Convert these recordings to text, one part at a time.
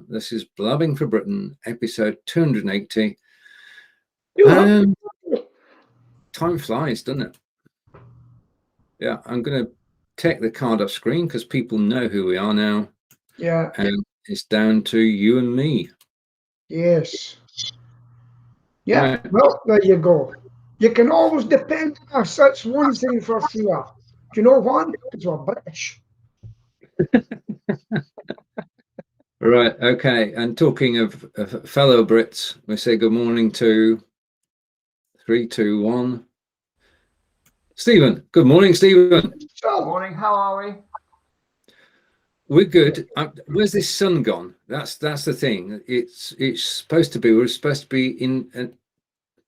This is Blabbing for Britain, episode 280. Time flies, doesn't it? Yeah, I'm going to take the card off screen because people know who we are now. Yeah. And it's down to you and me. Yes. Yeah. Right. Well, there you go. You can always depend on us. That's one thing for sure. Do you know what? Because we're British. Right. Okay. And talking of fellow Brits, we say good morning to 3, 2, 1. Stephen. Good morning, Stephen. Good morning. How are we? We're good. Where's this sun gone? That's the thing. We're supposed to be in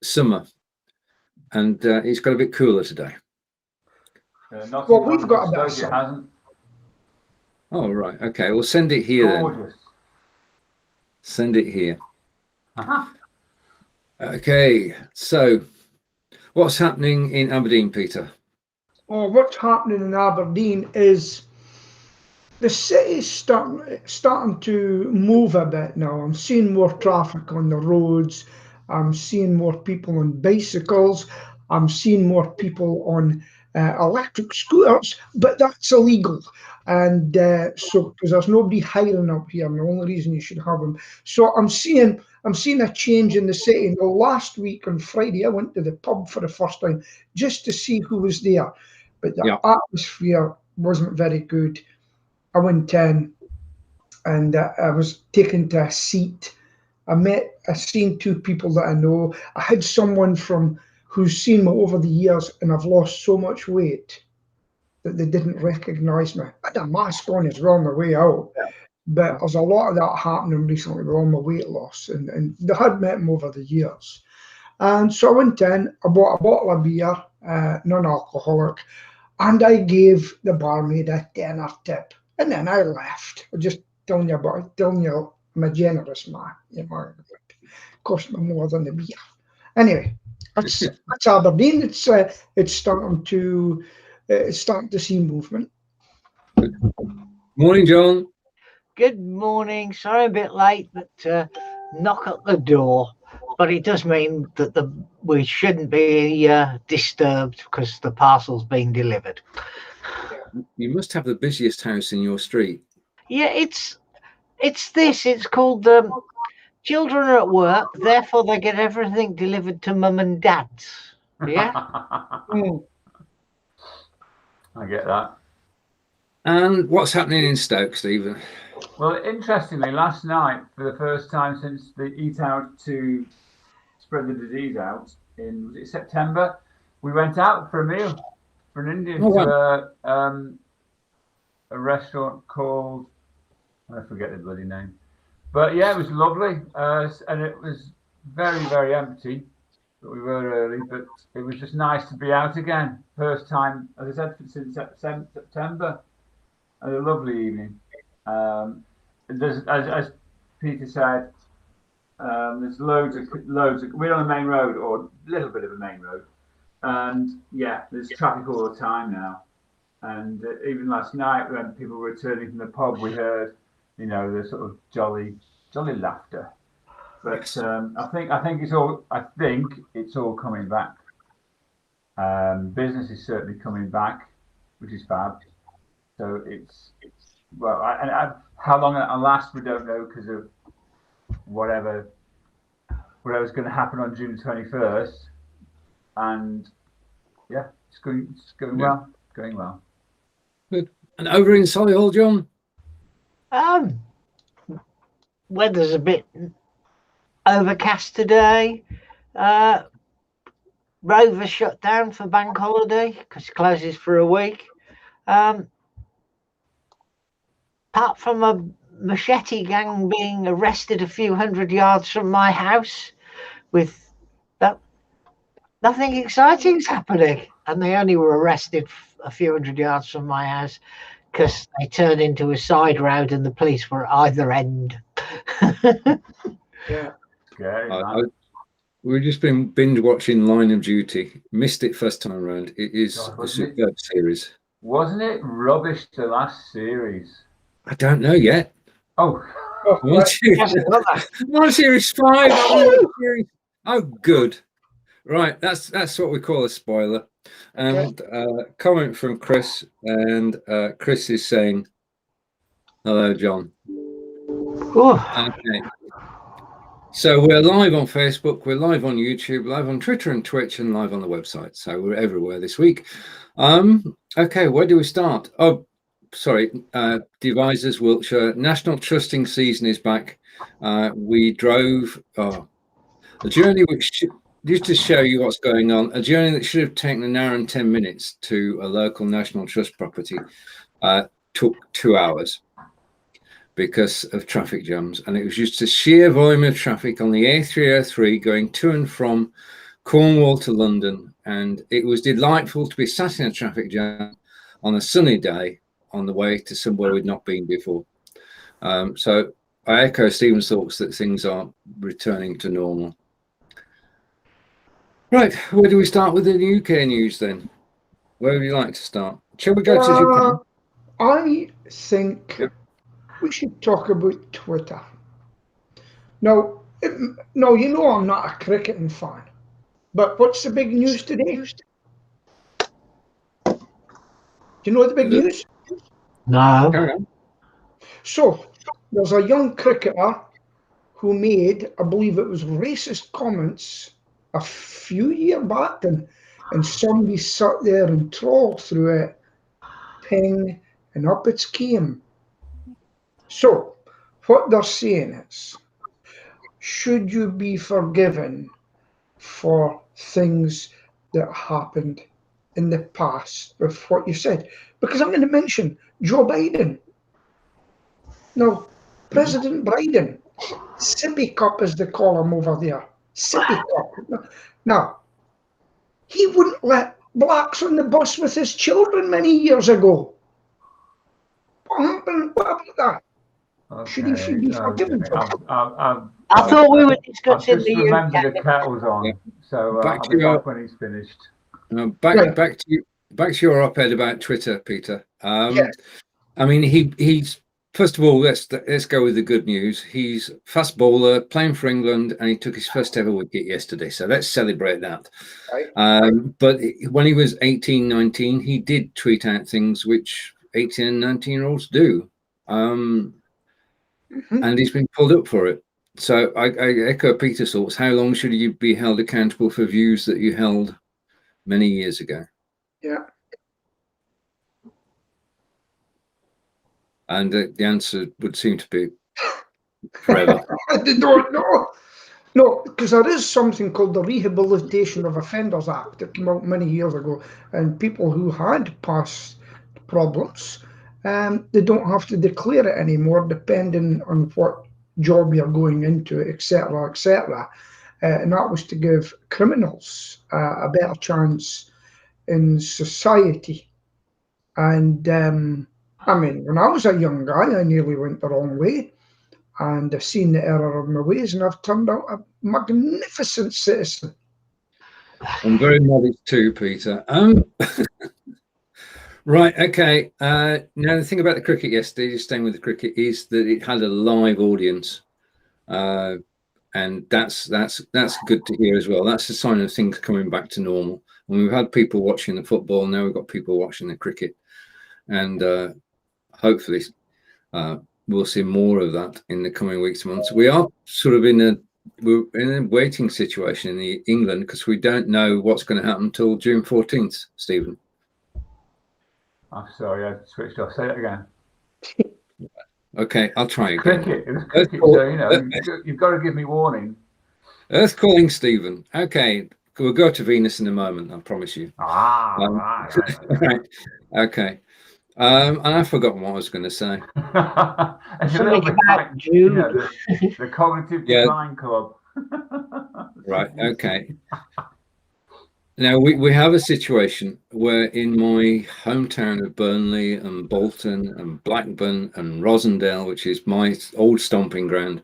summer, and it's got a bit cooler today. Well, we've got a bit of sun. It hasn't. Oh, right. Okay. We'll send it here Gorgeous. then. Send it here. Okay. So, what's happening in Aberdeen, Peter? Oh, what's happening in Aberdeen is the city's starting to move a bit now. I'm seeing more traffic on the roads. I'm seeing more people on bicycles. I'm seeing more people on electric scooters, but that's illegal. And so, because there's nobody hiring up here, and the only reason you should have them. So I'm seeing a change in the city. And last week on Friday, I went to the pub for the first time just to see who was there, but the atmosphere wasn't very good. I went in and I was taken to a seat. I seen two people that I know. I had someone who's seen me over the years, and I've lost so much weight that they didn't recognise me. I had a mask on as well on the way out, but there's a lot of that happening recently with all my weight loss, and they had met him over the years. And so I went in, I bought a bottle of beer, non-alcoholic, and I gave the barmaid a tenner tip. And then I left. I'm just telling you, I'm a generous man. You know, it cost me more than the beer. Anyway, that's Aberdeen. It's starting to see movement. Morning, John. Good morning. Sorry, a bit late, but knock at the door. But it does mean that we shouldn't be disturbed because the parcel's been delivered. You must have the busiest house in your street. Yeah, it's called children are at work, therefore they get everything delivered to mum and dad's. Yeah. I get that. And what's happening in Stoke, Stephen? Well, interestingly, last night, for the first time since they eat out to spread the disease out in, was it September, we went out for a meal for an Indian to a restaurant called, I forget the bloody name, but yeah, it was lovely, and it was very, very empty. But we were early, but it was just nice to be out again. First time, as I said, since September. And a lovely evening. As Peter said, there's loads of. We're on a main road, or a little bit of a main road, and yeah, there's traffic all the time now. And even last night, when people were returning from the pub, we heard, the sort of jolly laughter. But I think it's all coming back. Business is certainly coming back, which is fab. So it's well, how long it'll last, we don't know, because of whatever's going to happen on June 21st. And yeah, it's going well. Going well. Good. And over in Solihull, John? Weather's a bit overcast today. Rover shut down for bank holiday because it closes for a week. Apart from a machete gang being arrested a few hundred yards from my house, with that, nothing exciting's happening. And they only were arrested a few hundred yards from my house because they turned into a side road and the police were at either end. Yeah. We've just been binge watching Line of Duty. Missed it first time around. It is a superb series. Wasn't it rubbish, the last series? I don't know yet. Oh. Wiltshire is 5. Oh, good. Right, that's what we call a spoiler. And comment from Chris, and Chris is saying, "Hello, John." Okay. So we're live on Facebook, we're live on YouTube, live on Twitter and Twitch, and live on the website. So we're everywhere this week. Okay, where do we start? Oh, sorry, Devisers, Wiltshire. National Trusting season is back. We drove a journey which, just to show you what's going on, a journey that should have taken an hour and 10 minutes to a local National Trust property took 2 hours because of traffic jams. And it was just a sheer volume of traffic on the A303 going to and from Cornwall to London. And it was delightful to be sat in a traffic jam on a sunny day on the way to somewhere we'd not been before. So I echo Stephen's thoughts that things are returning to normal. Right, where do we start with the UK news then? Where would you like to start? Shall we go to Japan? I think we should talk about Twitter. Now, no, you know I'm not a cricketing fan, but what's the big news today? Do you know the big news? No. So, there's a young cricketer who made, I believe it was racist comments a few years back, and somebody sat there and trawled through it, ping, and up it came. So, what they're saying is, should you be forgiven for things that happened in the past with what you said? Because I'm going to mention Joe Biden. No, President Biden, sippy cup as they call him over there. Sippy cup. Now, he wouldn't let blacks on the bus with his children many years ago. What happened? What happened to that? Okay. Should he be forgiven for that? I thought we were discussing I've just the remembered UK. the kettle's on, so Back I'll to be your- back when he's finished. Back to your op-ed about Twitter, Peter. Yeah. I mean, he's first of all, let's go with the good news. He's fast bowler playing for England, and he took his first ever wicket yesterday. So let's celebrate that. Right. But when he was 18, 19, he did tweet out things which 18 and 19-year-olds do, and he's been pulled up for it. So I echo Peter's thoughts. How long should you be held accountable for views that you held many years ago? Yeah. And the answer would seem to be forever. I don't know. No, because there is something called the Rehabilitation of Offenders Act that came out many years ago, and people who had past problems, they don't have to declare it anymore, depending on what job you're going into, etc., etc. And that was to give criminals a better chance in society. And I mean, when I was a young guy, I nearly went the wrong way, and I've seen the error of my ways, and I've turned out a magnificent citizen. I'm very modest too, Peter. Right, okay. Now the thing about the cricket yesterday, just staying with the cricket, is that it had a live audience, and that's good to hear as well. That's a sign of things coming back to normal. And we've had people watching the football, now we've got people watching the cricket, and hopefully we'll see more of that in the coming weeks and months. We are sort of in a waiting situation in England, because we don't know what's going to happen until June 14th, Stephen. I'm sorry, I switched off. Say it again. Okay, I'll try again. Cricket. It was cricket, so you know you've got to give me warning. Earth calling Stephen. Okay, we'll go to Venus in a moment, I promise you. Right. Right. Okay. And I've forgotten what I was going to say. It's a little bit like, you know, the cognitive decline club. Right. Okay. Now we have a situation where in my hometown of Burnley and Bolton and Blackburn and Rosendale, which is my old stomping ground,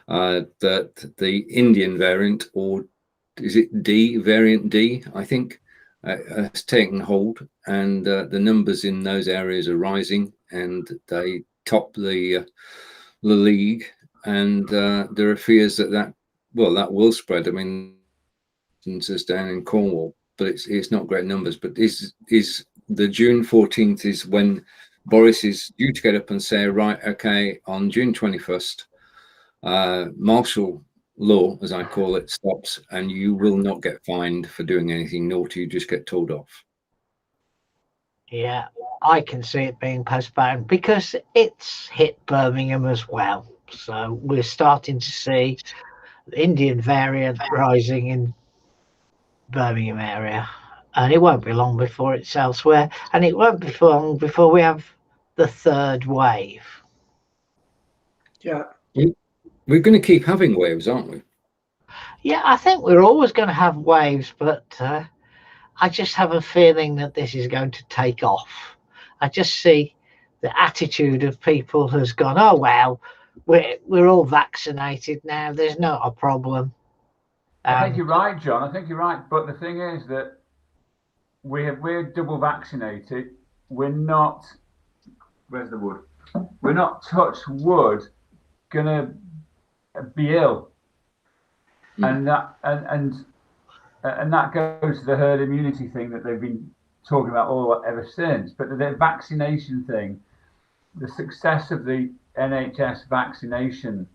that the Indian variant, or is it variant D, I think, has taken hold, and the numbers in those areas are rising, and they top the league and there are fears that will spread. I mean, it's down in Cornwall, but it's not great numbers. But is the June 14th is when Boris is due to get up and say, right, okay, on June 21st, martial law, as I call it, stops, and you will not get fined for doing anything naughty. You just get told off. Yeah, I can see it being postponed because it's hit Birmingham as well. So we're starting to see the Indian variant rising in Birmingham area, and it won't be long before it's elsewhere, and it won't be long before we have the third wave. Yeah. We're going to keep having waves, aren't we? Yeah, I think we're always going to have waves, but I just have a feeling that this is going to take off. I just see the attitude of people has gone, oh, well, we're all vaccinated now. There's not a problem. I think you're right, John. I think you're right. But the thing is that we're double vaccinated. We're not, where's the wood? We're not, touch wood, going to be ill. And that goes to the herd immunity thing that they've been talking about ever since. But the vaccination thing, the success of the NHS vaccination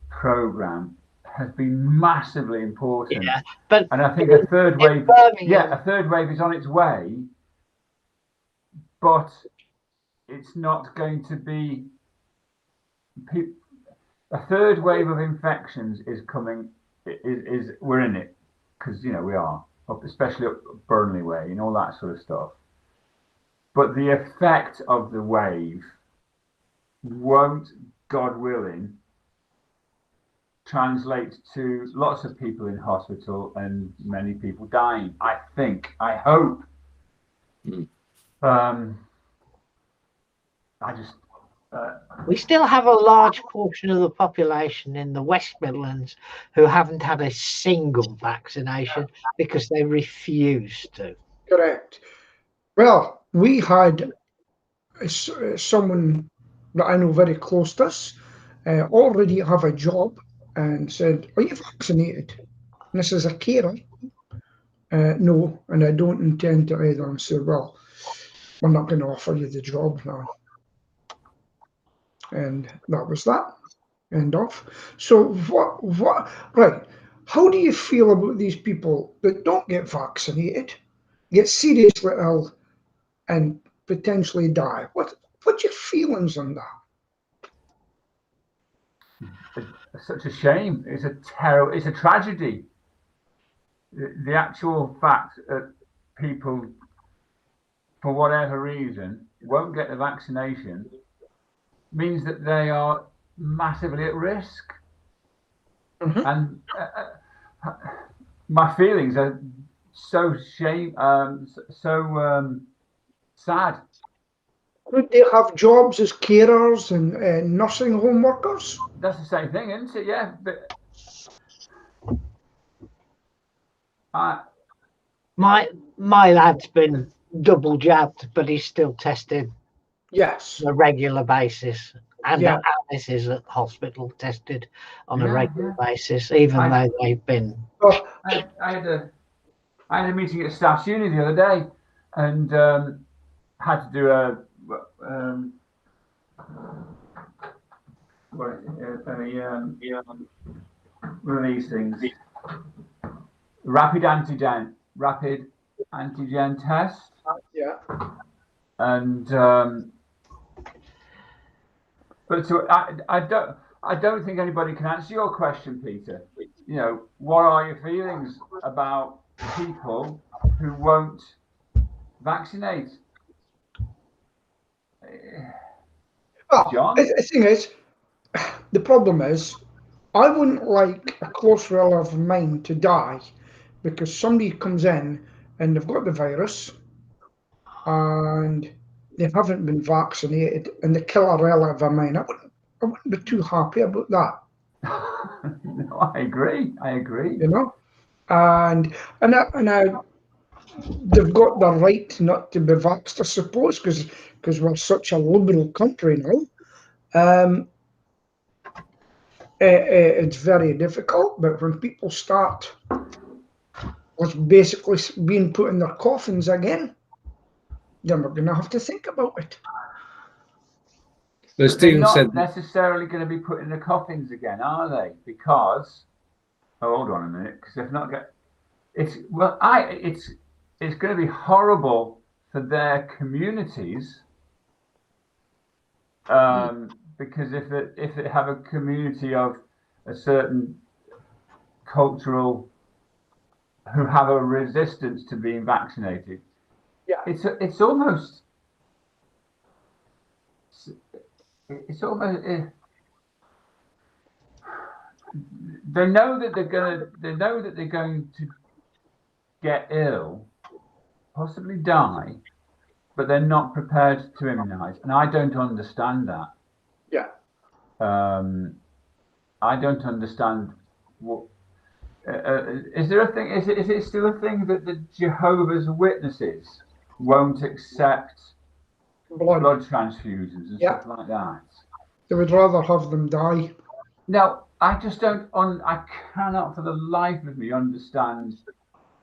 program has been massively important. Yeah, and I think a third wave, a third wave is on its way, but it's not going to be. A third wave of infections is coming. We're in it because we are, especially up Burnley way and all that sort of stuff. But the effect of the wave won't, God willing, translate to lots of people in hospital and many people dying. I hope. We still have a large portion of the population in the West Midlands who haven't had a single vaccination because they refuse to. Correct. Well, we had someone that I know very close to us already have a job and said, are you vaccinated? And this is a carer. No, and I don't intend to either. And said, well, we're not going to offer you the job now. And that was that. End of. So what? Right. How do you feel about these people that don't get vaccinated, get seriously ill, and potentially die? What's your feelings on that? It's such a shame. It's a terrible. It's a tragedy. The actual fact that people, for whatever reason, won't get the vaccination means that they are massively at risk. And my feelings are so sad. Could they have jobs as carers and nursing home workers? That's the same thing, isn't it? Yeah. But my lad's been double jabbed, but he's still tested. Yes. On a regular basis. And Alice is at hospital tested on a regular basis, even though they've been. I had a meeting at Staff's Uni the other day, and had to do one of these things, rapid antigen test. Yeah. And but so I don't think anybody can answer your question, Peter. What are your feelings about people who won't vaccinate? Well, John? the thing is, the problem is, I wouldn't like a close relative of mine to die because somebody comes in and they've got the virus and they haven't been vaccinated and they kill a relative of mine. I wouldn't be too happy about that. No, I agree. And they've got the right not to be vaxxed, I suppose, because we're such a liberal country now. it's very difficult. But when people start with basically being put in their coffins again, then we're going to have to think about it. But They're Stephen not said, necessarily going to be put in the coffins again, are they? Because, oh, hold on a minute, because they've not got. It's going to be horrible for their communities. Because if they have a community of a certain cultural who have a resistance to being vaccinated, Yeah, it's almost they know that they're going to get ill, possibly die, but they're not prepared to immunize, and I don't understand that. yeah. I don't understand what. Is there a thing? Is it still a thing that the Jehovah's Witnesses won't accept blood transfusions and stuff like that? They would rather have them die. Now, I just don't. I cannot, for the life of me, understand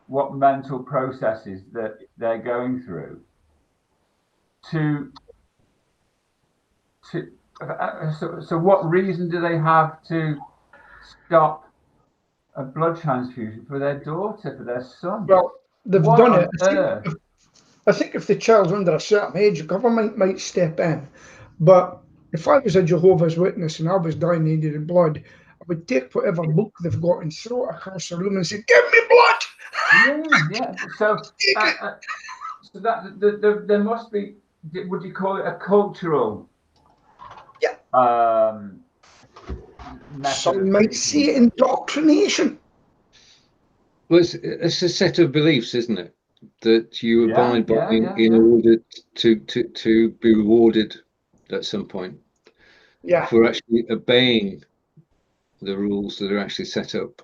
what mental processes that they're going through So what reason do they have to stop a blood transfusion for their daughter, for their son? Well, they've What done on it. earth? I think if the child's under a certain age, government might step in. But if I was a Jehovah's Witness and I was dying and needed blood, I would take whatever book they've got and throw it across the room and say, "Give me blood!" Yeah. So that there must be. Would you call it a cultural? Yeah. Some might see it indoctrination. well, it's a set of beliefs, isn't it, that you abide by in order to be rewarded at some point. Yeah. For actually obeying the rules that are actually set up.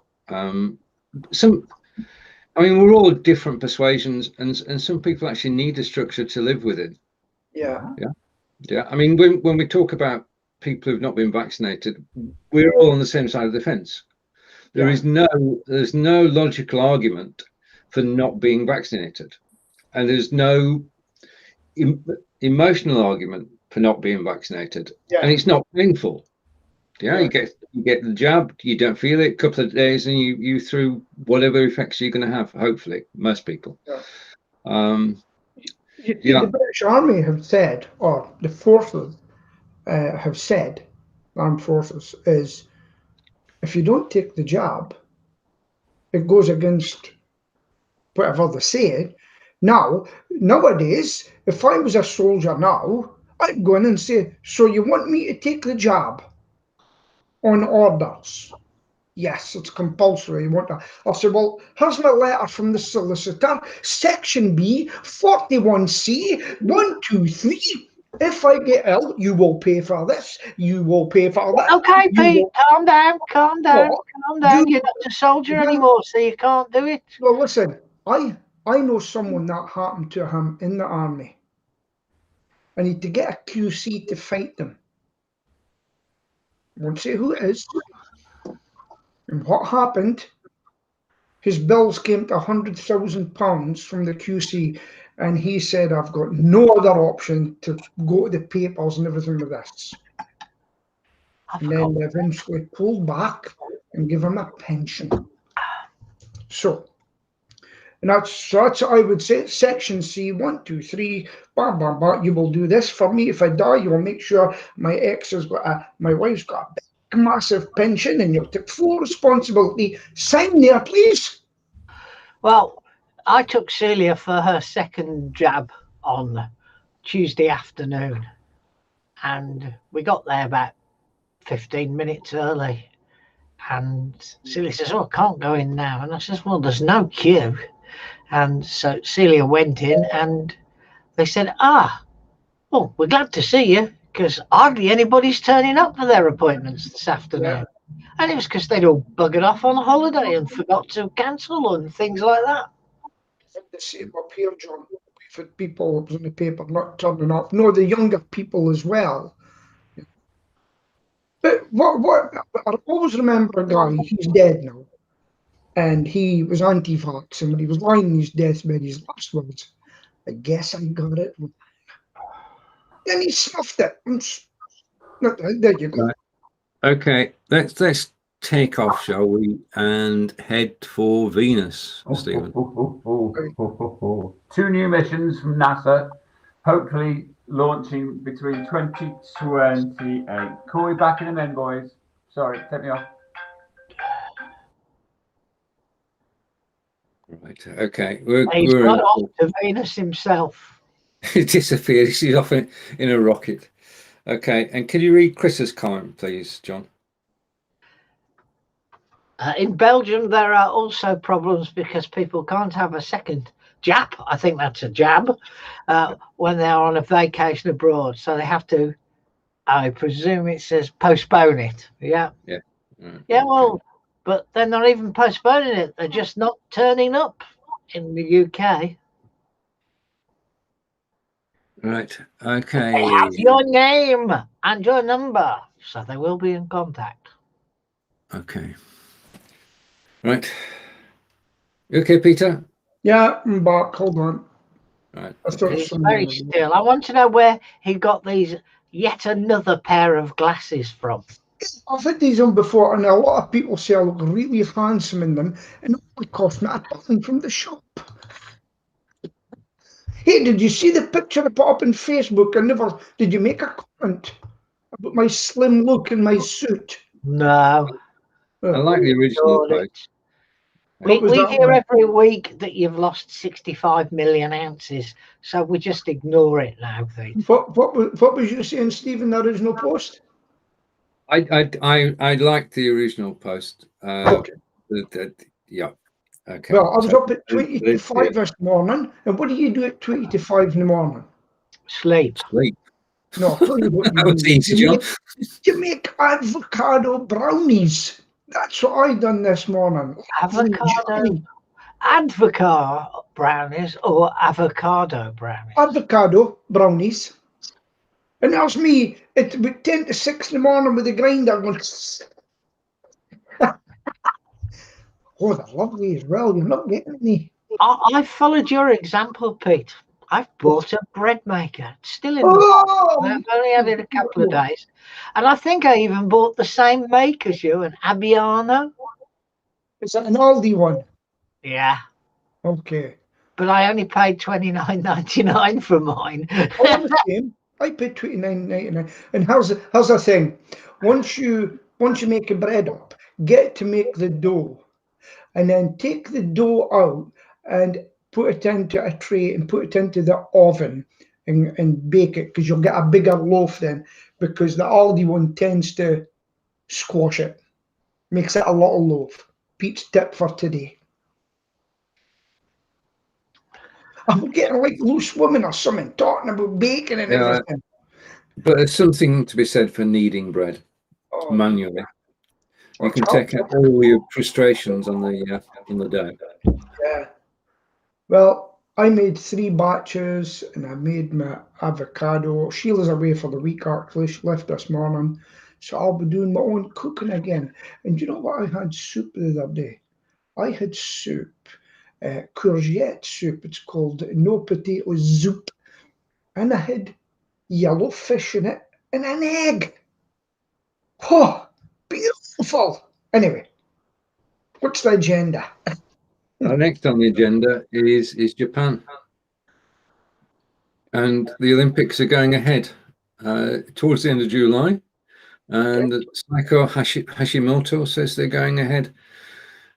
We're all different persuasions, and some people actually need a structure to live within. Yeah. I mean, when we talk about people who've not been vaccinated, we're all on the same side of the fence. There's no logical argument for not being vaccinated, and there's no emotional argument for not being vaccinated, and it's not painful. You get the jab, you don't feel it, a couple of days, and you through whatever effects you're going to have. Hopefully, most people. The British Army have said, or the forces have said, armed forces, is if you don't take the jab, it goes against whatever they say. Nowadays, if I was a soldier now, I'd go in and say, "So you want me to take the jab?" On orders. Yes, it's compulsory. You want that? I'll say, "Well, here's my letter from the solicitor, Section B, 41C, 1, 2, 3. If I get ill, you will pay for this. You will pay for that." Okay, Pete, calm down. You're not a soldier anymore, so you can't do it. Well, listen, I know someone that happened to him in the army. I need to get a QC to fight them. I won't say who it is. And what happened? His bills came to £100,000 from the QC, and he said, "I've got no other option to go to the papers and everything with this." And then they eventually pulled back and give him a pension. So that's I would say Section C, 1, 2, 3, bam, bam, bam. You will do this for me. If I die, you will make sure my wife's got a big, massive pension, and you'll take full responsibility. Sign there, please. Well, I took Celia for her second jab on Tuesday afternoon, and we got there about 15 minutes early. And Celia says, "Oh, I can't go in now." And I says, "Well, there's no queue." And so Celia went in, and they said, "Well, we're glad to see you, because hardly anybody's turning up for their appointments this afternoon." And it was because they'd all buggered off on holiday and forgot to cancel and things like that. I think the same up here, John. We've had people, it was in the paper, not turning up. No, the younger people as well. But what I always remember a guy, he's dead now, and he was anti-vax, and when he was lying in his deathbed, his last words, "I guess I got it." Then he snuffed it. There you go. Right. Okay, let's take off, shall we, and head for Venus, Stephen. 2 new missions from NASA, hopefully launching between 2028. Call me back in a minute, boys. Sorry, take me off. Right. Okay. He's got off to Venus himself. He disappeared. He's off in a rocket. Okay. And can you read Chris's comment, please, John? In Belgium, there are also problems because people can't have a second jab. I think that's a jab when they're on a vacation abroad. So they have to, I presume it says postpone it. Yeah. Yeah. Yeah, well, but they're not even postponing it. They're just not turning up in the UK. Right. Okay. They have your name and your number, so they will be in contact. Okay. Right. You okay, Peter? Yeah, I'm back. Hold on. Right. He's very still. I want to know where he got these yet another pair of glasses from. I've had these on before, and a lot of people say I look really handsome in them, and it only cost me $1 from the shop. Hey, did you see the picture I put up on Facebook? Did you make a comment about my slim look in my suit? No. I like the original post. We hear every week that you've lost 65 million ounces, so we just ignore it now, Pete. What was you saying, Stephen, the original post? I liked the original post. Okay. Yeah. Okay. Well, I was up at 20 to 5 this morning, and what do you do at 20 to 5 in the morning? Sleep. No, I'll tell you what you do. Easy, John. You make avocado brownies. That's what I done this morning. Avocado brownies or avocado brownies? Avocado brownies. And that's me at about 10 to 6 in the morning with the grinder going. Oh, they're lovely as well. You're not getting any. I followed your example, Pete. I've bought a bread maker. It's still in the Oh! I've only had it a couple of days. And I think I even bought the same make as you, an Abbiano. Is that an Aldi one? Yeah. Okay. But I only paid $29.99 for mine. All the same. I paid $29.99. And how's the thing? Once you make a bread up, get to make the dough, and then take the dough out and put it into a tray and put it into the oven and bake it, because you'll get a bigger loaf then, because the Aldi one tends to squash it. Makes it a little loaf. Pete's tip for today. I'm getting like loose women or something talking about bacon and everything. But there's something to be said for kneading bread manually. You can take out all your frustrations on the day. Yeah. Well, I made 3 batches, and I made my avocado. Sheila's away for the week, actually. She left this morning, so I'll be doing my own cooking again. And you know what? I had soup the other day. I had soup, courgette soup. It's called no potato soup, and I had yellow fish in it and an egg. Oh, beautiful. Anyway, what's the agenda? Next on the agenda is Japan, and the Olympics are going ahead towards the end of July, and Saiko Hashimoto says they're going ahead,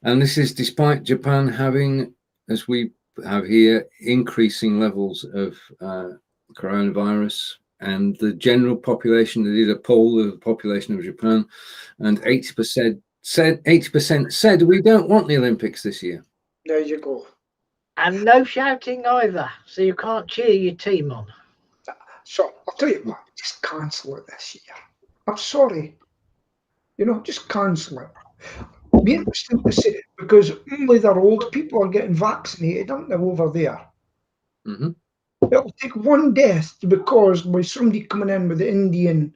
and this is despite Japan having, as we have here, increasing levels of coronavirus, and the general population. They did a poll of the population of Japan, and 80% said we don't want the Olympics this year. There you go. And no shouting either, so you can't cheer your team on. So I'll tell you what, just cancel it this year. I'm sorry. Just cancel it. Be interesting to see, because only their old people are getting vaccinated, aren't they, over there? Mm-hmm. It'll take one death to be caused by somebody coming in with the Indian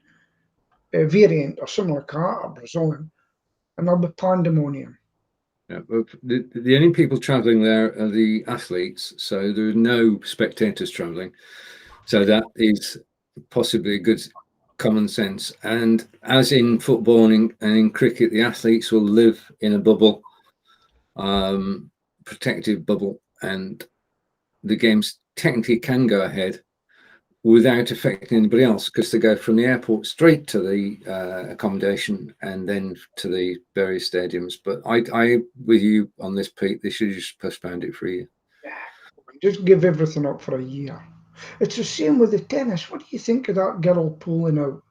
variant or something like that, or Brazilian, and there'll be pandemonium. Yeah, well, the only people travelling there are the athletes, so there are no spectators travelling. So that is possibly a good common sense. And as in football and in cricket, the athletes will live in a bubble, protective bubble, and the games technically can go ahead without affecting anybody else, because they go from the airport straight to the accommodation and then to the various stadiums. But I with you on this, Pete. They should just postpone it for a year. Just give everything up for a year. It's the same with the tennis. What do you think of that girl pulling out,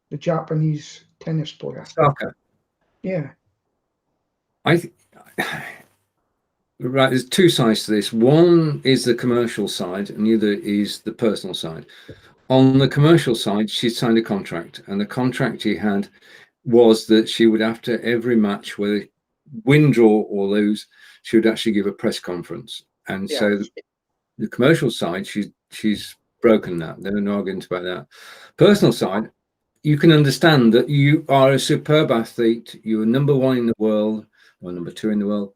the Japanese tennis player? Saka. Yeah. Right, there's two sides to this. One is the commercial side, and the other is the personal side. On the commercial side, she signed a contract, and the contract she had was that she would, after every match, whether win, draw, or lose, she would actually give a press conference. And so the commercial side, she's broken that. There are no arguments about that. Personal side, you can understand that you are a superb athlete. You are number one in the world, or number two in the world.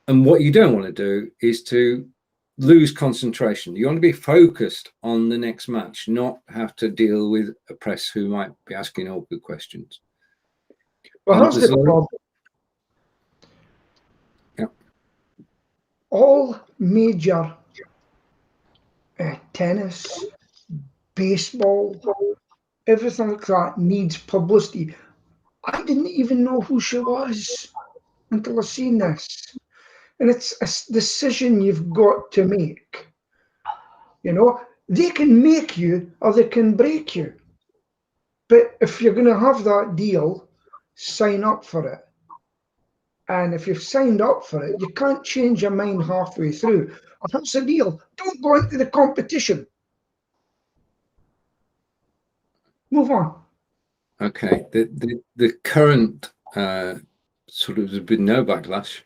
And what you don't want to do is to lose concentration. You want to be focused on the next match, not have to deal with a press who might be asking awkward questions. Well, that's the problem. Yeah. All major tennis, baseball, everything like that needs publicity. I didn't even know who she was until I seen this. And it's a decision you've got to make. You know, they can make you or they can break you. But if you're going to have that deal, sign up for it. And if you've signed up for it, you can't change your mind halfway through. Oh, that's the deal. Don't go into the competition. Move on. Okay. The current sort of, there's been no backlash.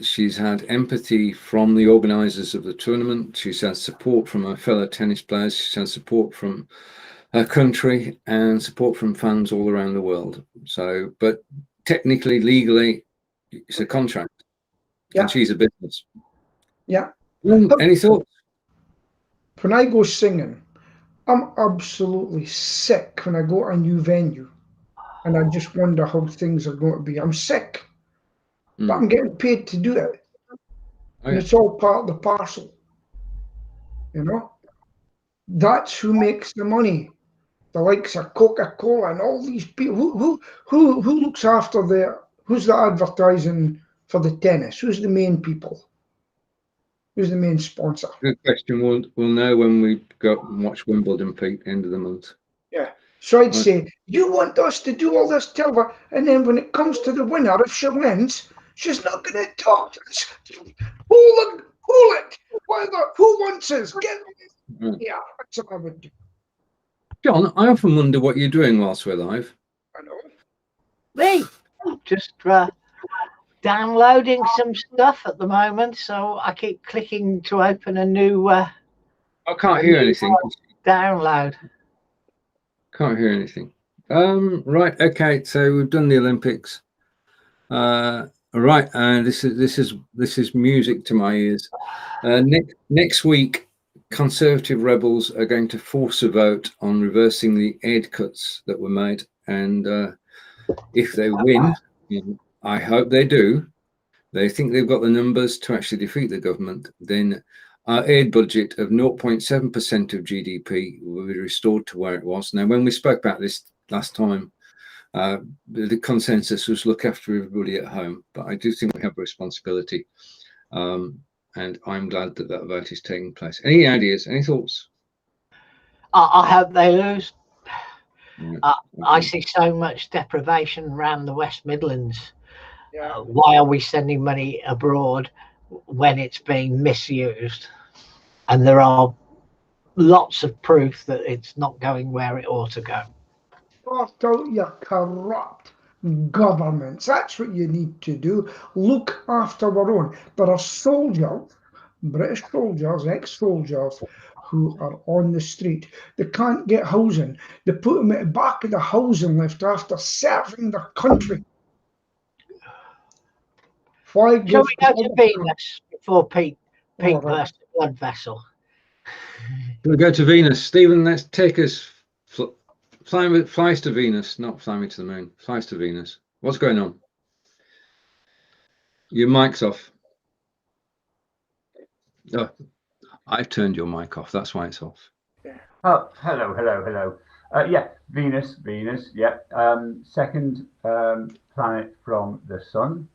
She's had empathy from the organisers of the tournament. She's had support from her fellow tennis players. She's had support from her country and support from fans all around the world. So, but technically, legally, it's a contract. Yeah. And she's a business. Yeah. Any thoughts? When I go singing, I'm absolutely sick when I go to a new venue and I just wonder how things are going to be. I'm sick. But I'm getting paid to do it. And it's all part of the parcel. You know? That's who makes the money. The likes of Coca-Cola and all these people. Who looks after who's the advertising for the tennis? Who's the main people? Who's the main sponsor? Good question. We'll know when we go and watch Wimbledon, Pete, end of the month. Yeah. So I'd say, you want us to do all this television, and then when it comes to the winner, if she wins, she's not going to talk. Hold it. Who wants us? Yeah, that's what I would do. John, I often wonder what you're doing whilst we're live. I know. Me? Just downloading some stuff at the moment, so I keep clicking to open a new I can't hear anything. Download. Can't hear anything. Right, okay, so we've done the Olympics. Right, this is music to my ears. Next week, Conservative rebels are going to force a vote on reversing the aid cuts that were made, and if they win, I hope they do. They think they've got the numbers to actually defeat the government. Then our aid budget of 0.7% of GDP will be restored to where it was. Now, when we spoke about this last time, the consensus was look after everybody at home, but I do think we have a responsibility, and I'm glad that that vote is taking place. Any ideas? Any thoughts? I hope they lose. Right. I see so much deprivation around the West Midlands. Yeah. Why are we sending money abroad when it's being misused? And there are lots of proof that it's not going where it ought to go. Sort out your corrupt governments. That's what you need to do. Look after our own. There are soldiers, British soldiers, ex-soldiers, who are on the street. They can't get housing. They put them at the back of the housing lift after serving their country. Why Shall give we go to Venus before Pete All right. burst the blood vessel? We'll go to Venus. Stephen, let's take us, flies to Venus, not fly me to the moon, flies to Venus. What's going on? Your mic's off. Oh, I've turned your mic off. That's why it's off. Oh, hello. Yeah, Venus, yeah. Second planet from the sun.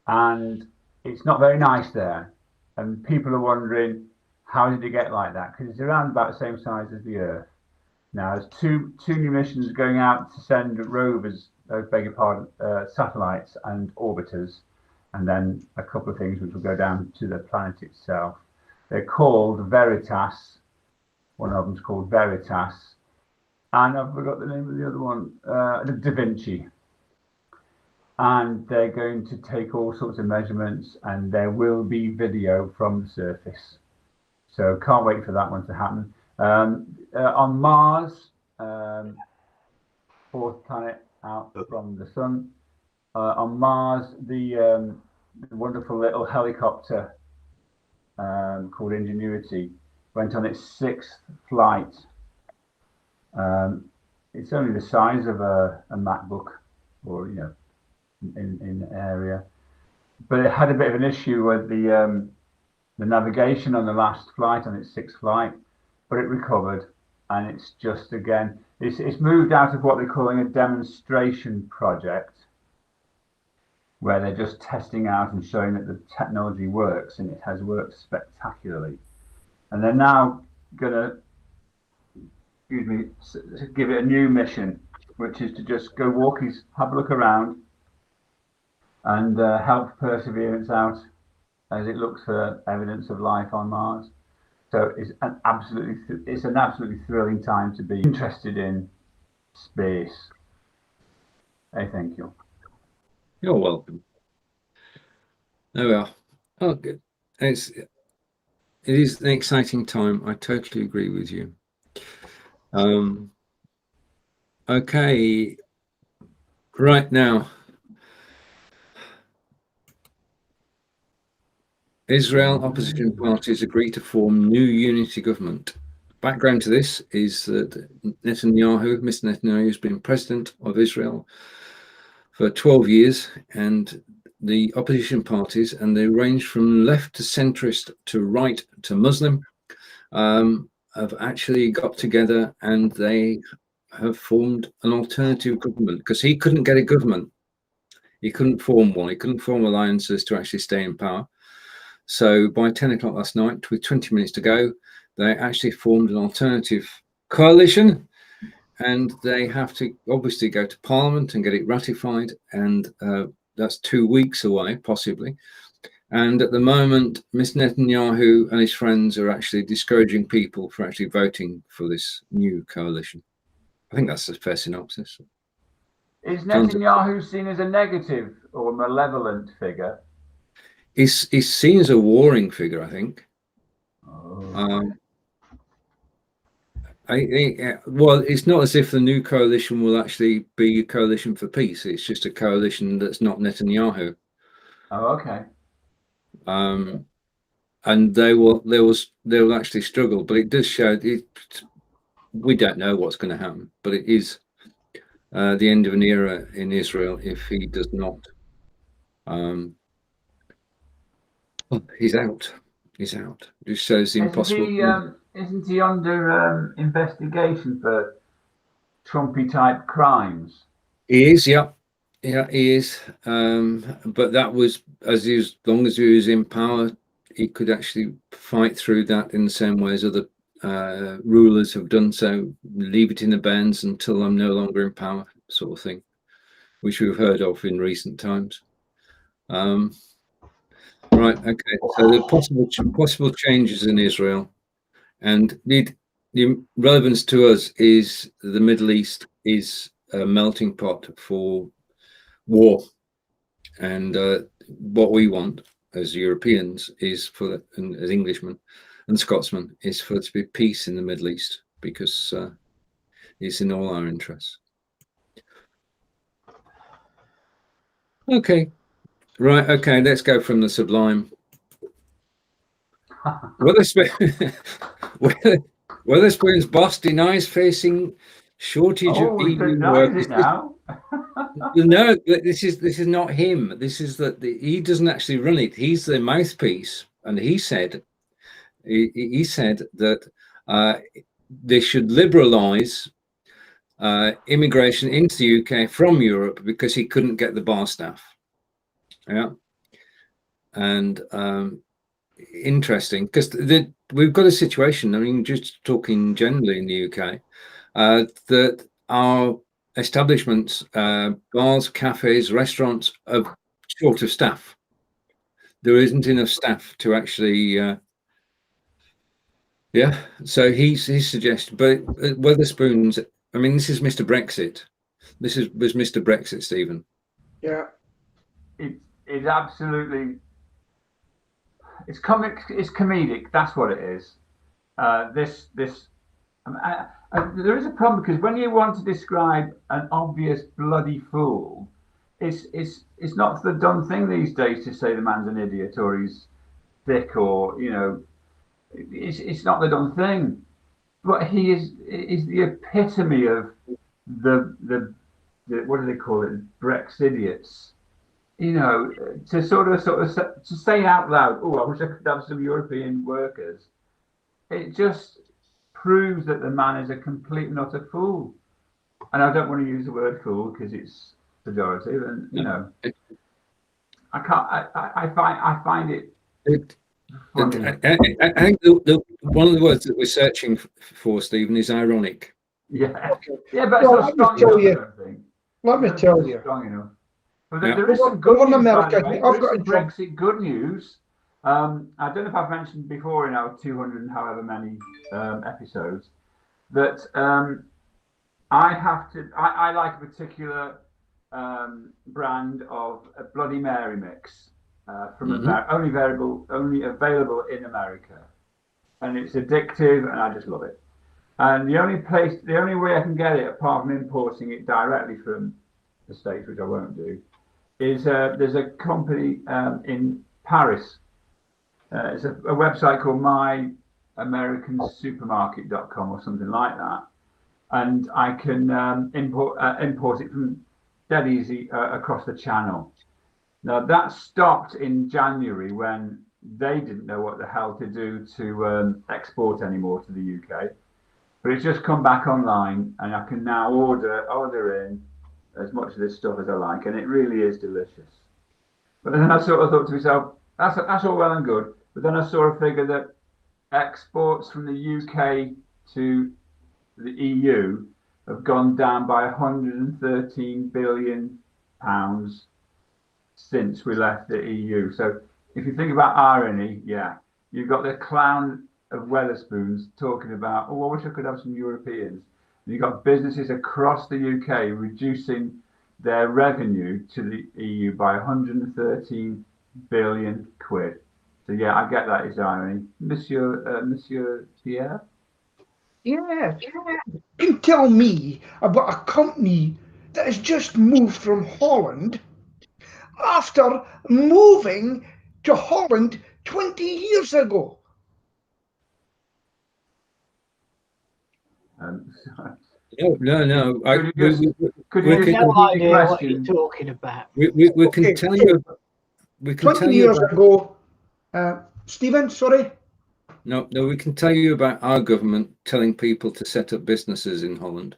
And it's not very nice there. And people are wondering, how did it get like that? Because it's around about the same size as the Earth. Now, there's two new missions going out to send rovers, beg your pardon, satellites and orbiters, and then a couple of things which will go down to the planet itself. They're called Veritas. One of them's called Veritas. And I've forgot the name of the other one, Da Vinci. And they're going to take all sorts of measurements, and there will be video from the surface. So can't wait for that one to happen. On Mars, fourth planet out from the sun. On Mars, the wonderful little helicopter called Ingenuity went on its 6th flight. It's only the size of a MacBook, or in area, but it had a bit of an issue with the navigation on the last flight, on its 6th flight, but it recovered, and it's just, again, it's moved out of what they're calling a demonstration project, where they're just testing out and showing that the technology works, and it has worked spectacularly. And they're now gonna, give it a new mission, which is to just go have a look around and help Perseverance out as it looks for evidence of life on Mars. So it's an absolutely thrilling time to be interested in space. Hey, thank you. You're welcome. There we are. Oh, good. It is an exciting time. I totally agree with you. Okay. Right now, Israel opposition parties agree to form new unity government. Background to this is that Mr. Netanyahu has been president of Israel for 12 years, and the opposition parties, and they range from left to centrist to right to Muslim, have actually got together, and they have formed an alternative government, because he couldn't get a government. He couldn't form one. He couldn't form alliances to actually stay in power. So by 10 o'clock last night, with 20 minutes to go, they actually formed an alternative coalition, and they have to obviously go to Parliament and get it ratified, and that's 2 weeks away, possibly. And at the moment, Mr. Netanyahu and his friends are actually discouraging people for actually voting for this new coalition. I think that's a fair synopsis. Is Netanyahu seen as a negative or malevolent figure? He's seen as a warring figure, I think. Oh. Well, it's not as if the new coalition will actually be a coalition for peace. It's just a coalition that's not Netanyahu. Oh, okay. And they will actually struggle, but it does show we don't know what's going to happen, but it is the end of an era in Israel if he does not. He's out. It just shows the impossible. Isn't he under investigation for Trumpy type crimes? He is, yeah, he is. But that was as long as he was in power, he could actually fight through that in the same way as other rulers have done. So leave it in the bands until I'm no longer in power, sort of thing, which we've heard of in recent times. Right. Okay. So the possible changes in Israel, and the relevance to us is the Middle East is a melting pot for war, and what we want as Europeans is and as Englishmen and Scotsmen is for there to be peace in the Middle East, because it's in all our interests. Okay, right. Okay, let's go from the sublime. Wetherspoon's boss denies facing shortage of he EU denies workers. it now. No, this is not him. This is that he doesn't actually run it. He's the mouthpiece, and he said that they should liberalise immigration into the UK from Europe because he couldn't get the bar staff. Yeah, and interesting, because we've got a situation. I mean, just talking generally in the UK, that our establishments, bars, cafes, restaurants, are short of staff. There isn't enough staff to actually. Yeah, so he's suggested, but Wetherspoon's. I mean, this is Mr. Brexit. Was Mr. Brexit, Stephen. Yeah. It's absolutely. It's comic. It's comedic. That's what it is. There is a problem, because when you want to describe an obvious bloody fool, it's not the done thing these days to say the man's an idiot or he's thick, or it's not the done thing. But he is the epitome of the what do they call it? Brexidiots. To sort of to say out loud, "Oh, I wish I could have some European workers." It just proves that the man is a complete and utter fool. And I don't want to use the word fool because it's pejorative, and I can't. I find it. Funny. I think one of the words that we're searching for, Stephen, is ironic. Yeah, yeah, but well, it's not strong enough. I think. Let me tell you. Strong enough. But there is some good news, America. I've got Brexit good news. I don't know if I've mentioned before in our 200 and however many episodes that I like a particular brand of a Bloody Mary mix from only available in America, and it's addictive, and I just love it. And the only way I can get it, apart from importing it directly from the States, which I won't do, is there's a company in Paris. It's a website called myamericansupermarket.com or something like that, and I can import it from dead easy across the channel. Now that stopped in January when they didn't know what the hell to do to export anymore to the UK, but it's just come back online, and I can now order in as much of this stuff as I like, and it really is delicious. But then I sort of thought to myself, that's all well and good. But then I saw a figure that exports from the UK to the EU have gone down by £113 billion since we left the EU. So if you think about irony, yeah, you've got the clown of Wetherspoons talking about, oh, I wish I could have some Europeans. And you've got businesses across the UK reducing their revenue to the EU by 113 billion quid. So yeah, I get that is irony, Monsieur Pierre. Yeah, you can tell me about a company that has just moved from Holland after moving to Holland 20 years ago. No. Could you no idea what you're talking about. We can tell you. We can 20 tell you years ago, Stephen, sorry? No, we can tell you about our government telling people to set up businesses in Holland.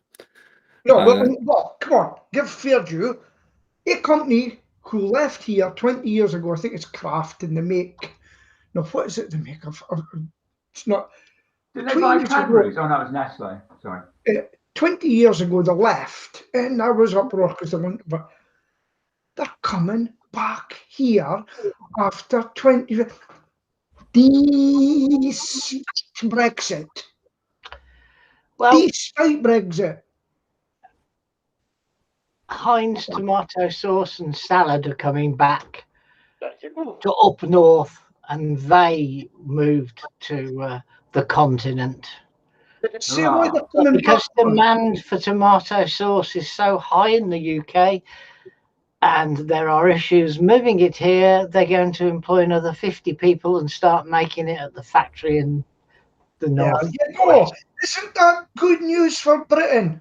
No, well, come on, give fair due. A company who left here 20 years ago, I think it's Kraft, and they make, no, what is it they make of? It's not. Did they buy Cadbury's? Oh, no, it was Nestle. Sorry. 20 years ago, they left, and I was uproar because they went, but they're coming back here after 20. Despite Brexit. Well, despite Brexit. Heinz tomato sauce and salad are coming back to up north and they moved to the continent. See why they're coming Because back. demand for tomato sauce is so high in the UK, and there are issues moving it here, they're going to employ another 50 people and start making it at the factory in the north. You know, isn't that good news for Britain?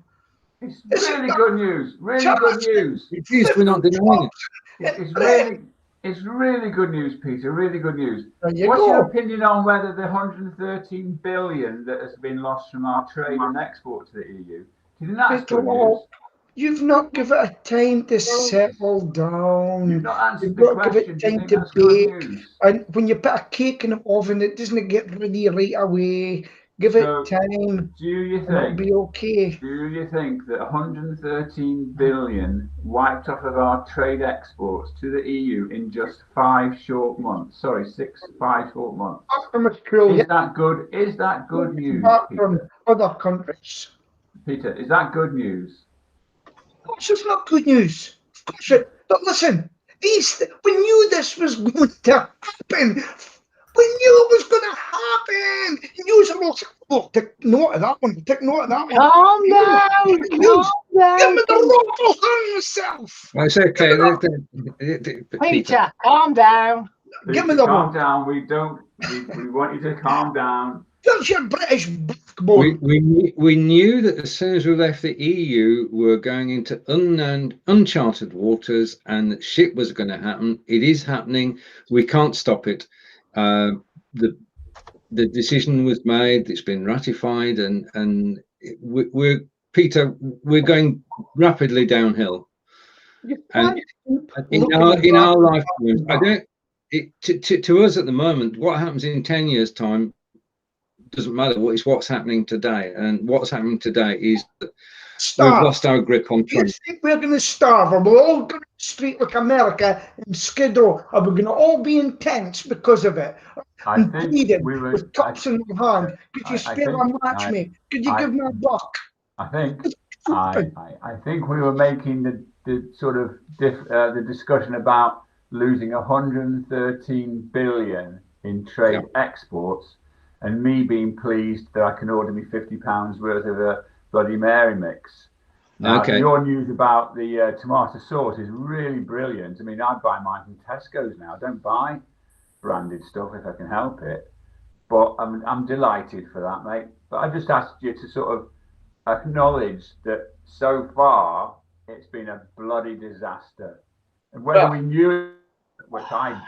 It's really good news. Really good news. It is. We're not denying it. It's really good news, Peter. Really good news. There you What's go. your opinion on whether the 113 billion that has been lost from our trade and export to the EU? Do you think that's good news? You've not given it a time to settle down. You've not answered You've the got to give question. it Do you time think to that's good bake. news? And when you put a cake in the oven, it doesn't get ready right away. Give So, it time, Do you and it'll think? be okay. Do you think that 113 billion wiped off of our trade exports to the EU in just 5 short months? Sorry, 5 short months. Back from Australia, Is that good? Is that good news, back from Peter? other countries. Peter, is that good news? Of course, it's not good news. Of course it. But listen, we knew this was going to happen. We knew it was going to happen. News are all. Oh, take note of that one. Take note of that one. Calm down, Give calm me down. the rope on yourself. It's okay. Peter, calm down. Give me Peter, the calm rope. down. We want you to calm down. That's your British backbone. We knew that as soon as we left the EU, we were going into unknown, uncharted waters, and that shit was going to happen. It is happening. We can't stop it. The decision was made. It's been ratified, and we're Peter. We're going rapidly downhill. And in our lifetimes, I don't. To us at the moment, what happens in 10 years' time doesn't matter. What's happening today, and what's happening today is that we've lost our grip on You Trump. think we're going to starve, or we're all going to the street like America and Skid Row, or we're going to all be in tents because of it? I think Pleading we were. with cups in my hand. Could you spare a match, mate? Could you give me a buck? I think we were making the sort of the discussion about losing 113 billion in trade exports, and me being pleased that I can order me £50 worth of a Bloody Mary mix. Now, your news about the tomato sauce is really brilliant. I mean, I buy mine from Tesco's now. I don't buy branded stuff if I can help it. But I'm delighted for that, mate. But I just asked you to sort of acknowledge that so far it's been a bloody disaster. And whether we knew, which I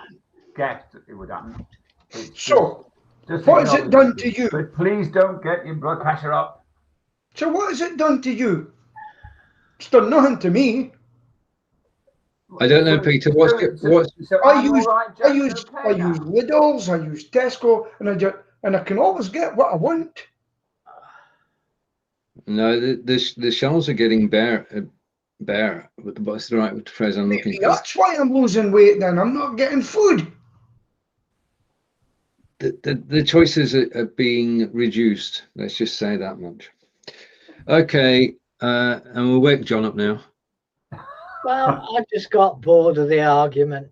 guessed it would happen. So, what has it done to you? But please don't get your blood pressure up. So what has it done to you? It's done nothing to me. I don't know, Peter. I use Lidl's, I use Tesco, and I can always get what I want. No, the shelves are getting bare. What's the right phrase I'm looking for? That's why I'm losing weight. Then I'm not getting food. The choices are being reduced. Let's just say that much. Okay, and we'll wake John up now. Well, I just got bored of the argument.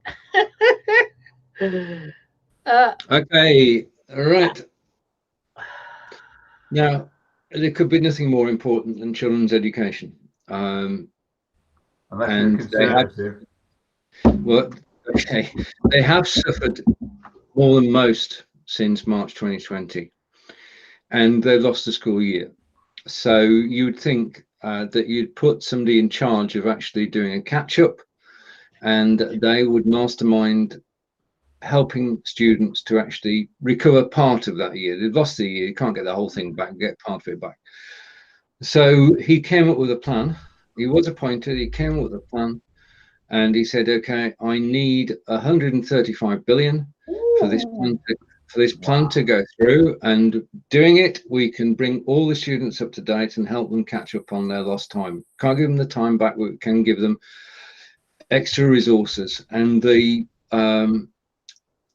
Okay, all right. Now, there could be nothing more important than children's education. Unless you're conservative. They have suffered more than most since March 2020, and they lost the school year. So you would think that you'd put somebody in charge of actually doing a catch-up, and they would mastermind helping students to actually recover part of that year. They've lost the year, you can't get the whole thing back, get part of it back. So he came up with a plan. He was appointed, he came up with a plan, and he said, okay, I need 135 billion for this plan to go through, and doing it, we can bring all the students up to date and help them catch up on their lost time. Can't give them the time back, we can give them extra resources. And the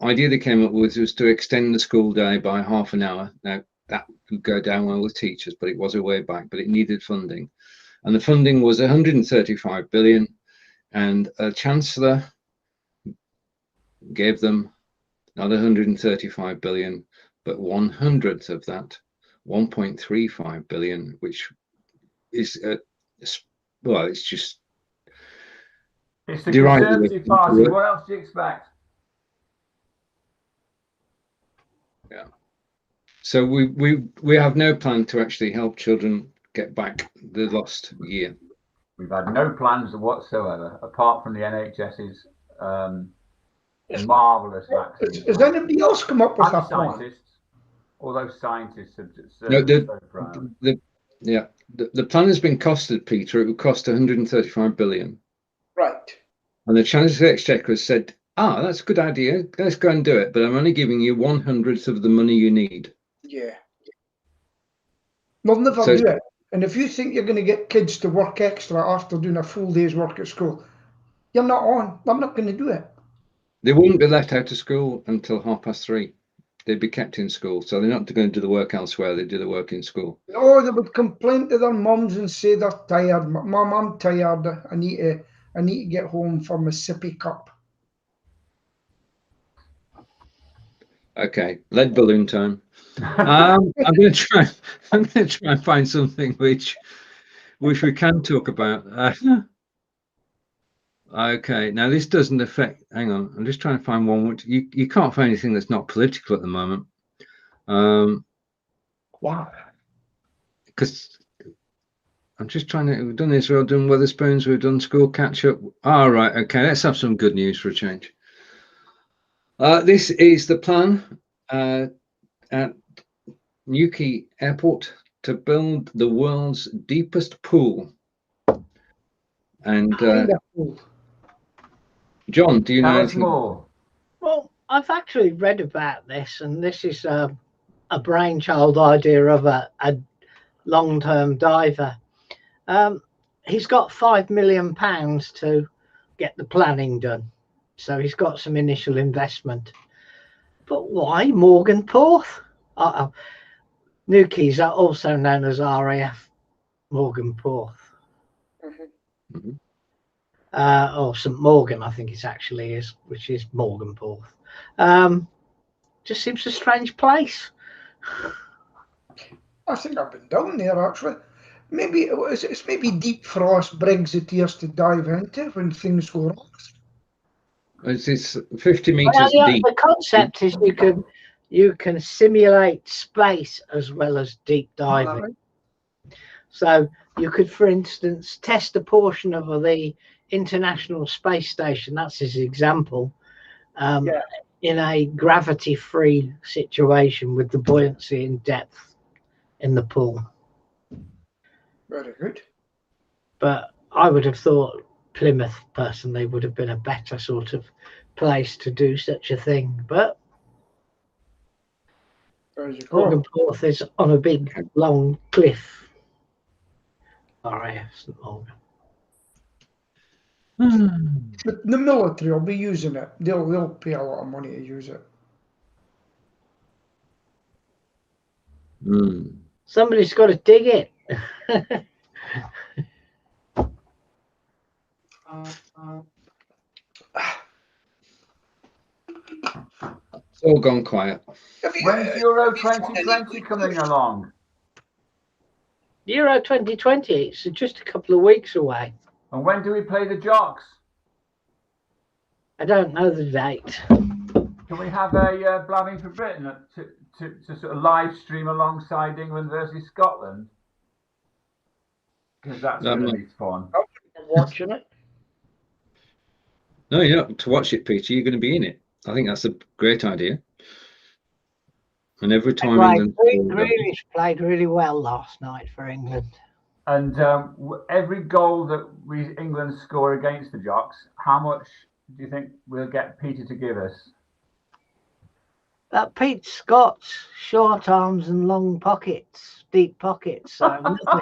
idea they came up with was to extend the school day by half an hour. Now, that could go down well with teachers, but it was a way back, but it needed funding. And the funding was 135 billion, and a chancellor gave them not 135 billion, but 1/100th of that, 1.35 billion, which is well, it's just It's the derived Conservative Party. What else do you expect? Yeah. So we have no plan to actually help children get back the lost year. We've had no plans whatsoever, apart from the NHS's marvellous vaccine. Has anybody else come up with a plan? Scientists, all those scientists have No, so proud. the plan has been costed, Peter. It would cost 135 billion. Right. And the Chancellor of the Exchequer has said, that's a good idea. Let's go and do it. But I'm only giving you 1/100th of the money you need. Yeah. They'll never do it. And if you think you're going to get kids to work extra after doing a full day's work at school, you're not on. They're not going to do it. They wouldn't be let out of school until 3:30. They'd be kept in school. So they're not going to do the work elsewhere. They do the work in school. No, they would complain to their mums and say they're tired. Mum, I'm tired. I need to get home for my sippy cup. Okay, lead balloon time. I'm going to try and find something which we can talk about. Okay, now this doesn't affect. Hang on, I'm just trying to find one which you can't find anything that's not political at the moment. Wow. Because I'm just trying to. We've done Israel, done Wetherspoons, we've done school catch up. All right, okay, let's have some good news for a change. This is the plan at Newquay Airport to build the world's deepest pool. And John, do you know anything more? Well, I've actually read about this, and this is a brainchild idea of a long-term diver. He's got £5 million to get the planning done, so he's got some initial investment. But why Morganporth? Newquays are also known as RAF Morganporth. Mm-hmm. Or St Morgan, I think it actually is, which is Morganporth. Just seems a strange place. I think I've been down there actually. Maybe it's maybe deep frost Brexiteers to dive into when things go wrong. It's 50 meters deep. The concept is you can simulate space as well as deep diving. Right. So you could, for instance, test a portion of the International Space Station, that's his example, in a gravity-free situation with the buoyancy and depth in the pool. Very good. But I would have thought Plymouth, personally, would have been a better sort of place to do such a thing. But Morganporth is on a big, long cliff. RAF St Morgan. The military will be using it. They'll pay a lot of money to use it. Somebody's got to dig it. It's all gone quiet. When's Euro 2020 coming along? Euro 2020, it's just a couple of weeks away. And when do we play the Jocks? I don't know the date. Can we have a Blabbing for Britain to sort of live stream alongside England versus Scotland? Because that's going to be fun. I'm watching it. No, you're not to watch it, Peter. You're going to be in it. I think that's a great idea. And every time Grealish played really well last night for England. And every goal that England score against the Jocks, how much do you think we'll get Peter to give us? That Pete Scott's short arms and long pockets, deep pockets. So nothing.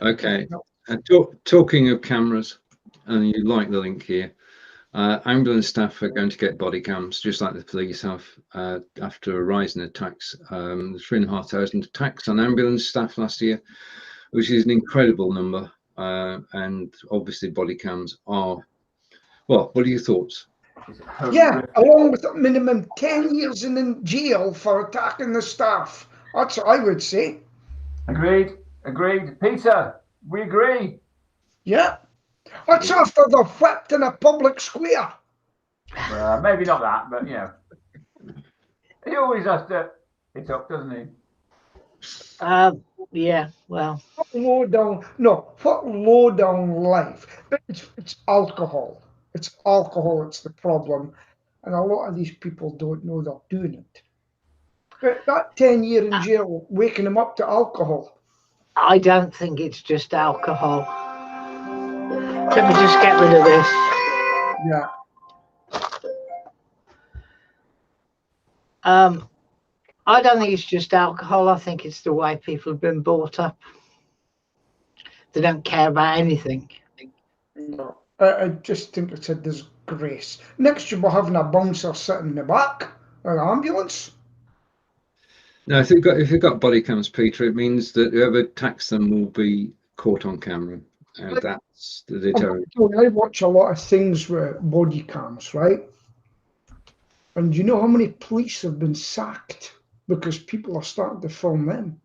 Okay. Talking of cameras, and you like the link here. Ambulance staff are going to get body cams, just like the police have, after a rise in attacks. 3,500 attacks on ambulance staff last year, which is an incredible number. and obviously body cams are. Well, what are your thoughts? Yeah, along with a minimum 10 years in jail for attacking the staff. That's what I would say. Agreed. Peter, we agree. Yeah. That's after they're whipped in a public square. Maybe not that, but he always has to hit up, doesn't he? Yeah, well. What low down life? It's alcohol. It's alcohol, it's the problem. And a lot of these people don't know they're doing it. But that 10-year in jail, waking them up to alcohol. I don't think it's just alcohol. Let me just get rid of this. Yeah. I don't think it's just alcohol. I think it's the way people have been brought up. They don't care about anything. No, I just think it's a disgrace. Next, you'll be having a bouncer sitting in the back of the ambulance. No, if you've got body cams, Peter, it means that whoever attacks them will be caught on camera, and that's the deterrent. I watch a lot of things with body cams, right? And you know how many police have been sacked because people are starting to film them?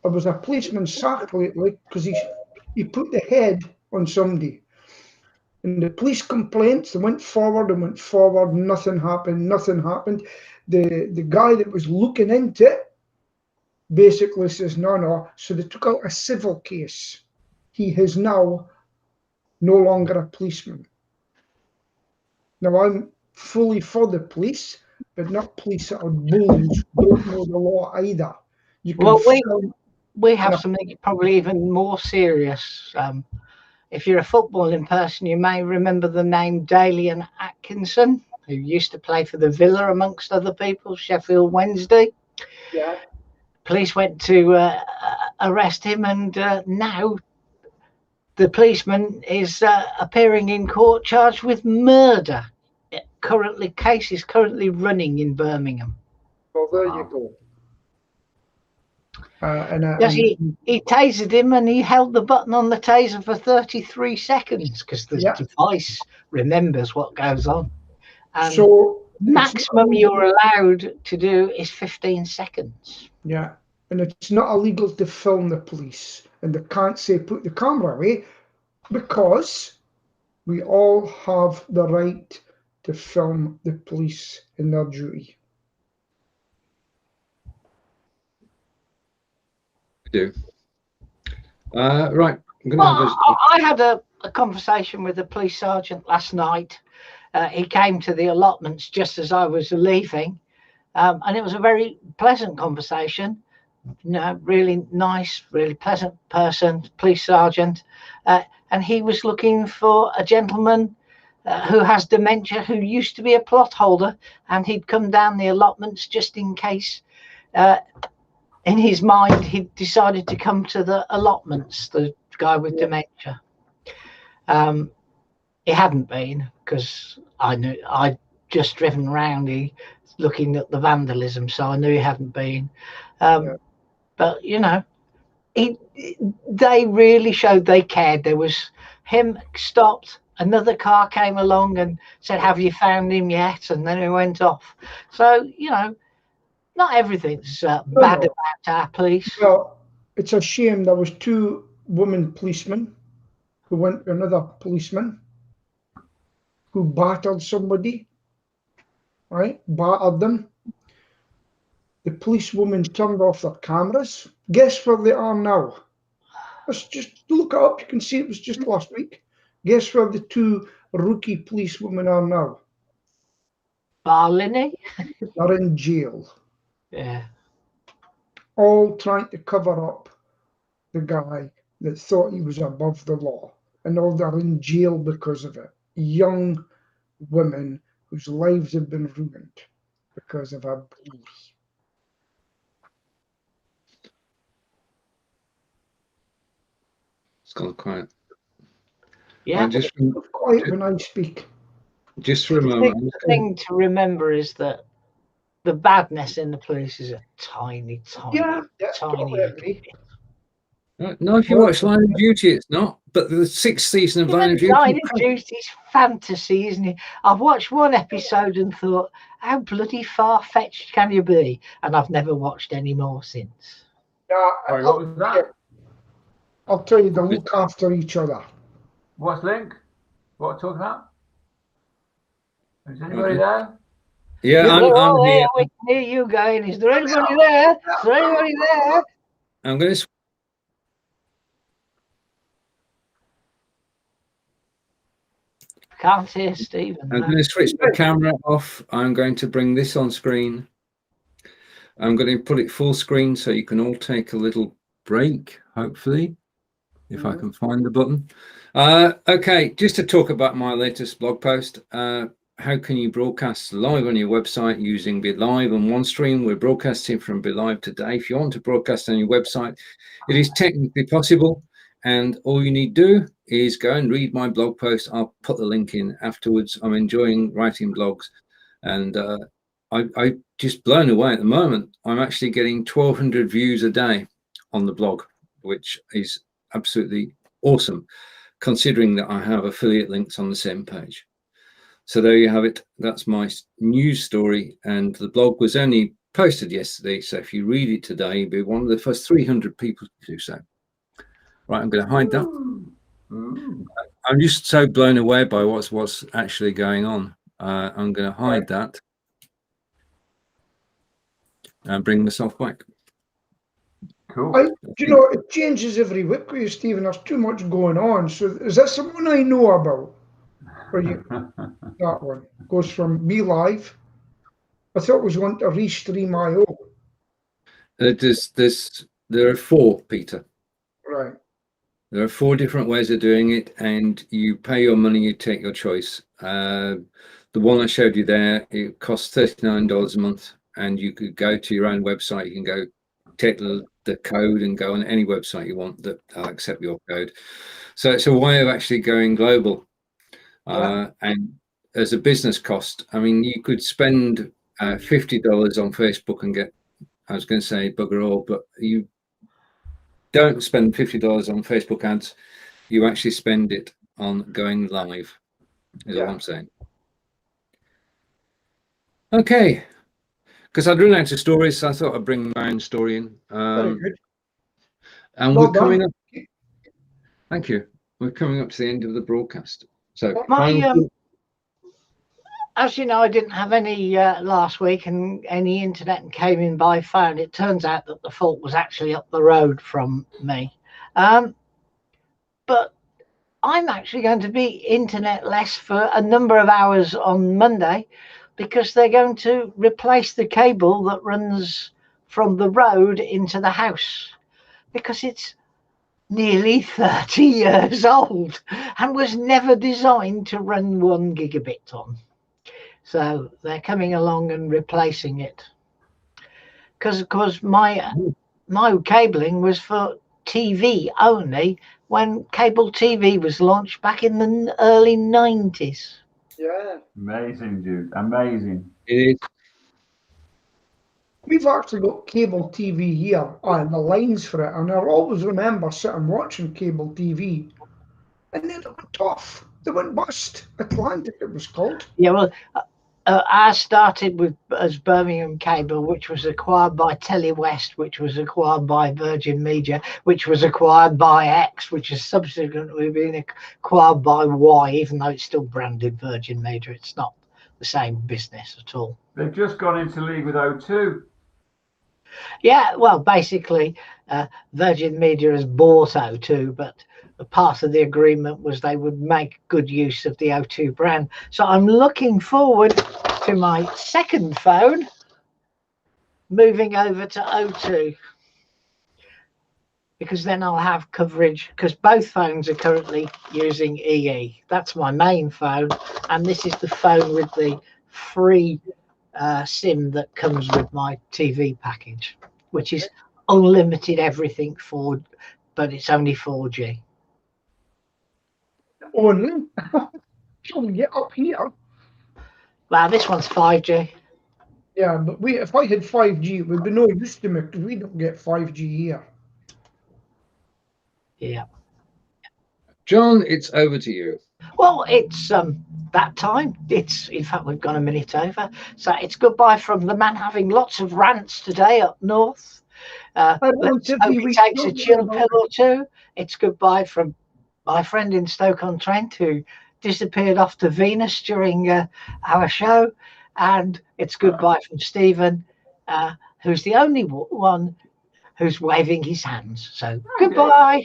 There was a policeman sacked lately because he put the head on somebody. And the police complaints, they went forward, nothing happened. The guy that was looking into it basically says, no. So they took out a civil case. He is now no longer a policeman. Now, I'm fully for the police, but not police that are bullies who don't know the law either. We have something probably even more serious. If you're a footballing person, you may remember the name Dalian Atkinson, who used to play for the Villa, amongst other people, Sheffield Wednesday. Yeah. Police went to arrest him, and now the policeman is appearing in court charged with murder. Case is currently running in Birmingham. Well, there you go. He tasered him, and he held the button on the taser for 33 seconds because the device remembers what goes on. So maximum you're allowed to do is 15 seconds. Yeah, and it's not illegal to film the police, and they can't say put the camera away because we all have the right to film the police in their duty. Do. Right. I had a conversation with a police sergeant last night. He came to the allotments just as I was leaving, and it was a very pleasant conversation. Really nice, really pleasant person, police sergeant, and he was looking for a gentleman who has dementia, who used to be a plot holder, and he'd come down the allotments just in case. In his mind, he decided to come to the allotments, the guy with dementia. He hadn't been, because I knew I'd just driven around looking at the vandalism, so I knew he hadn't been. But, they really showed they cared. There was him stopped, another car came along and said, have you found him yet? And then he went off. So, not everything's bad about our police. Well, it's a shame there was 2 women policemen who went to another policeman who battered somebody, right? Battered them. The policewoman turned off their cameras. Guess where they are now? Let's just look it up. You can see it was just last week. Guess where the 2 rookie policewomen are now? Barlinnie? They're in jail. Yeah. All trying to cover up the guy that thought he was above the law. And all they're in jail because of it. Young women whose lives have been ruined because of a bully. It's gone quiet. Yeah. Just quiet when I speak. Just for a moment. The thing to remember is that the badness in the police is a tiny. No, if you watch Line of Duty, it's not. But the 6th season of Line of Duty. Line of Duty's fantasy, isn't it? I've watched one episode and thought, how bloody far-fetched can you be? And I've never watched any more since. Sorry, what was that? I'll tell you, they look after each other. What's Link? What talk about? Is anybody there? Yeah, I'm here. We can hear you going. Is there anybody there? Is there anybody there? I'm going to. Can't hear Stephen. I'm going to switch my camera off. I'm going to bring this on screen. I'm going to put it full screen so you can all take a little break, hopefully, if I can find the button. Okay, just to talk about my latest blog post. How can you broadcast live on your website using Be.Live and OneStream? We're broadcasting from Be.Live today. If you want to broadcast on your website, it is technically possible. And all you need to do is go and read my blog post. I'll put the link in afterwards. I'm enjoying writing blogs, and I just blown away at the moment. I'm actually getting 1,200 views a day on the blog, which is absolutely awesome, considering that I have affiliate links on the same page. So there you have it. That's my news story, and the blog was only posted yesterday. So if you read it today, you'll be one of the first 300 people to do so. Right, I'm going to hide that. I'm just so blown away by what's actually going on. I'm going to hide that and bring myself back. Cool. You know, it changes every week with you, Stephen. There's too much going on. So is that someone I know about? Or you, that one goes from Be.Live. I thought it was one to Restream IO. There are 4, Peter. Right. There are 4 different ways of doing it, and you pay your money, you take your choice. The one I showed you there, it costs $39 a month, and you could go to your own website. You can go take the code and go on any website you want that will accept your code. So it's a way of actually going global. And as a business cost, I mean, you could spend $50 on Facebook and get, I was going to say bugger all, but you don't spend $50 on Facebook ads. You actually spend it on going live, is all I'm saying. Okay, because I'd run out of stories, so I thought I'd bring my own story in. Very good. And Well we're coming done. up. Thank you. We're coming up to the end of the broadcast. So as you know, I didn't have any last week and any internet and came in by phone. It turns out that the fault was actually up the road from me. But I'm actually going to be internet-less for a number of hours on Monday because they're going to replace the cable that runs from the road into the house because it's nearly 30 years old and was never designed to run 1 gigabit on. So they're coming along and replacing it. Because of course my cabling was for TV only when cable TV was launched back in the early 90s. Yeah. Amazing, dude. Amazing. it is. We've actually got cable TV here and the lines for it. And I always remember sitting watching cable TV. And then it went off. They went bust. Atlantic, it was called. Yeah, well, I started with as Birmingham Cable, which was acquired by Telewest, which was acquired by Virgin Media, which was acquired by X, which has subsequently been acquired by Y, even though it's still branded Virgin Media. It's not the same business at all. They've just gone into league with O2. Yeah, well, basically, Virgin Media has bought O2, but part of the agreement was they would make good use of the O2 brand. So I'm looking forward to my second phone moving over to O2, because then I'll have coverage, because both phones are currently using EE. That's my main phone, and this is the phone with the free SIM that comes with my TV package, which is unlimited everything but it's only 4G. Only? Shall we get up here? Wow, this one's 5G. Yeah, but if I had 5G, it would be no use to me because we don't get 5G here. Yeah. John, it's over to you. Well, it's that time. It's, in fact, we've gone a minute over. So it's goodbye from the man having lots of rants today up north. Let's hope he takes a chill pill or two. It's goodbye from my friend in Stoke-on-Trent who disappeared off to Venus during our show. And it's goodbye from Stephen, who's the only one who's waving his hands. So goodbye.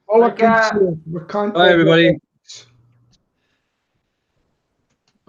All I can say, we can't. Bye, everybody.